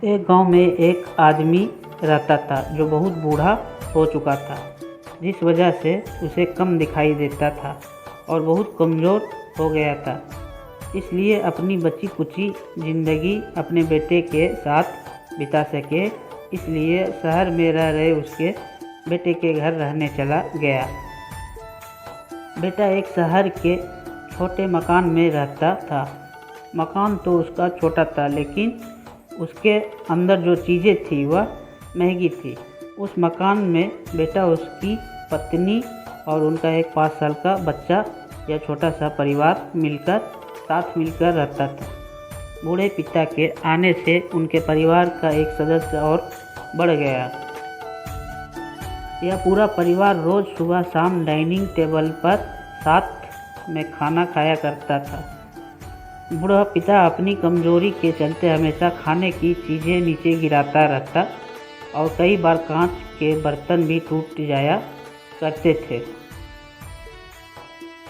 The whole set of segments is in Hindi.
एक गांव में एक आदमी रहता था जो बहुत बूढ़ा हो चुका था, जिस वजह से उसे कम दिखाई देता था और बहुत कमज़ोर हो गया था। इसलिए अपनी बची कुची ज़िंदगी अपने बेटे के साथ बिता सके, इसलिए शहर में रह रहे उसके बेटे के घर रहने चला गया। बेटा एक शहर के छोटे मकान में रहता था। मकान तो उसका छोटा था, लेकिन उसके अंदर जो चीज़ें थी वह महंगी थी। उस मकान में बेटा, उसकी पत्नी और उनका एक 5 साल का बच्चा या छोटा सा परिवार साथ मिलकर रहता था। बूढ़े पिता के आने से उनके परिवार का एक सदस्य और बढ़ गया। यह पूरा परिवार रोज़ सुबह शाम डाइनिंग टेबल पर साथ में खाना खाया करता था। बूढ़ा पिता अपनी कमज़ोरी के चलते हमेशा खाने की चीज़ें नीचे गिराता रहता और कई बार कांच के बर्तन भी टूट जाया करते थे।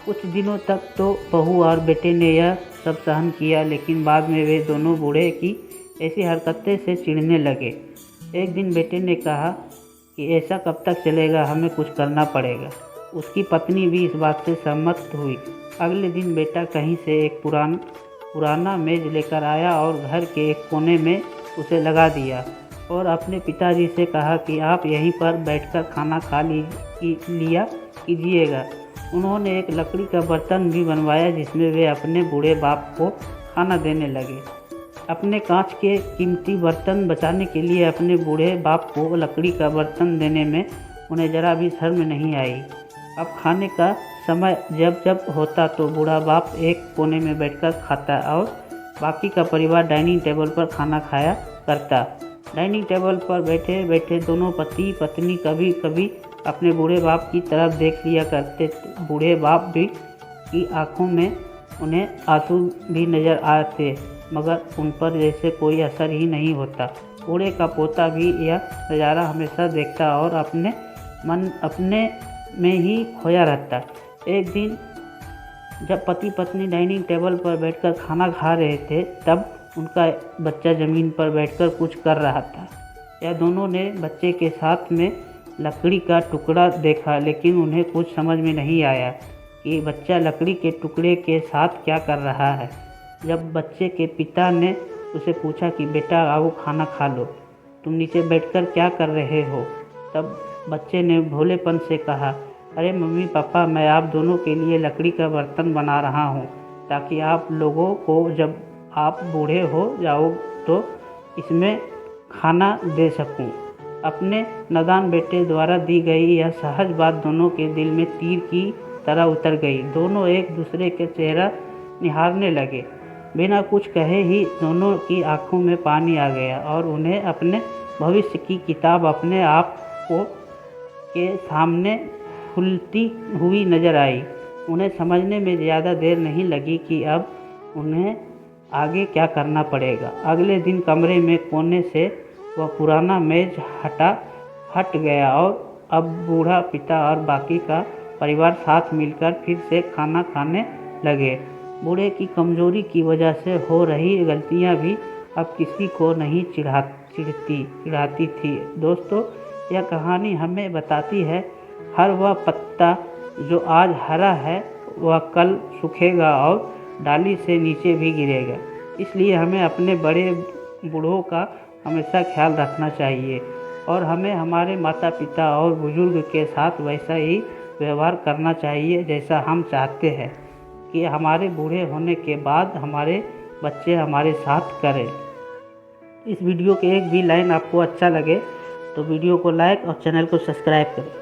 कुछ दिनों तक तो बहू और बेटे ने यह सब सहन किया, लेकिन बाद में वे दोनों बूढ़े की ऐसी हरकतें से चिढ़ने लगे। एक दिन बेटे ने कहा कि ऐसा कब तक चलेगा, हमें कुछ करना पड़ेगा। उसकी पत्नी भी इस बात से सहमत हुई। अगले दिन बेटा कहीं से एक पुराना मेज़ लेकर आया और घर के एक कोने में उसे लगा दिया और अपने पिताजी से कहा कि आप यहीं पर बैठकर खाना खा लिया कीजिएगा। उन्होंने एक लकड़ी का बर्तन भी बनवाया जिसमें वे अपने बूढ़े बाप को खाना देने लगे। अपने कांच के कीमती बर्तन बचाने के लिए अपने बूढ़े बाप को लकड़ी का बर्तन देने में उन्हें जरा भी शर्म नहीं आई। अब खाने का समय जब होता तो बूढ़ा बाप एक कोने में बैठकर खाता और बाकी का परिवार डाइनिंग टेबल पर खाना खाया करता। डाइनिंग टेबल पर बैठे बैठे दोनों पति पत्नी कभी कभी अपने बूढ़े बाप की तरफ देख लिया करते। बूढ़े बाप भी की आंखों में उन्हें आंसू भी नज़र आते, मगर उन पर जैसे कोई असर ही नहीं होता। बूढ़े का पोता भी यह नज़ारा हमेशा देखता और अपने में ही खोया रहता। एक दिन जब पति पत्नी डाइनिंग टेबल पर बैठकर खाना खा रहे थे, तब उनका बच्चा ज़मीन पर बैठकर कुछ कर रहा था। यह दोनों ने बच्चे के साथ में लकड़ी का टुकड़ा देखा, लेकिन उन्हें कुछ समझ में नहीं आया कि बच्चा लकड़ी के टुकड़े के साथ क्या कर रहा है। जब बच्चे के पिता ने उसे पूछा कि बेटा आओ खाना खा लो, तुम नीचे बैठकर क्या कर रहे हो, तब बच्चे ने भोलेपन से कहा, अरे मम्मी पापा, मैं आप दोनों के लिए लकड़ी का बर्तन बना रहा हूँ ताकि आप लोगों को जब आप बूढ़े हो जाओ तो इसमें खाना दे सकूं। अपने नादान बेटे द्वारा दी गई यह सहज बात दोनों के दिल में तीर की तरह उतर गई। दोनों एक दूसरे के चेहरा निहारने लगे। बिना कुछ कहे ही दोनों की आंखों में पानी आ गया और उन्हें अपने भविष्य की किताब अपने आप के सामने खुलती हुई नजर आई। उन्हें समझने में ज़्यादा देर नहीं लगी कि अब उन्हें आगे क्या करना पड़ेगा। अगले दिन कमरे में कोने से वह पुराना मेज हट गया और अब बूढ़ा पिता और बाकी का परिवार साथ मिलकर फिर से खाना खाने लगे। बूढ़े की कमज़ोरी की वजह से हो रही गलतियां भी अब किसी को नहीं चिढ़ाती थी। दोस्तों, यह कहानी हमें बताती है, हर वह पत्ता जो आज हरा है वह कल सूखेगा और डाली से नीचे भी गिरेगा। इसलिए हमें अपने बड़े बूढ़ों का हमेशा ख्याल रखना चाहिए और हमें हमारे माता पिता और बुजुर्ग के साथ वैसा ही व्यवहार करना चाहिए जैसा हम चाहते हैं कि हमारे बूढ़े होने के बाद हमारे बच्चे हमारे साथ करें। इस वीडियो के एक भी लाइन आपको अच्छा लगे तो वीडियो को लाइक और चैनल को सब्सक्राइब करें।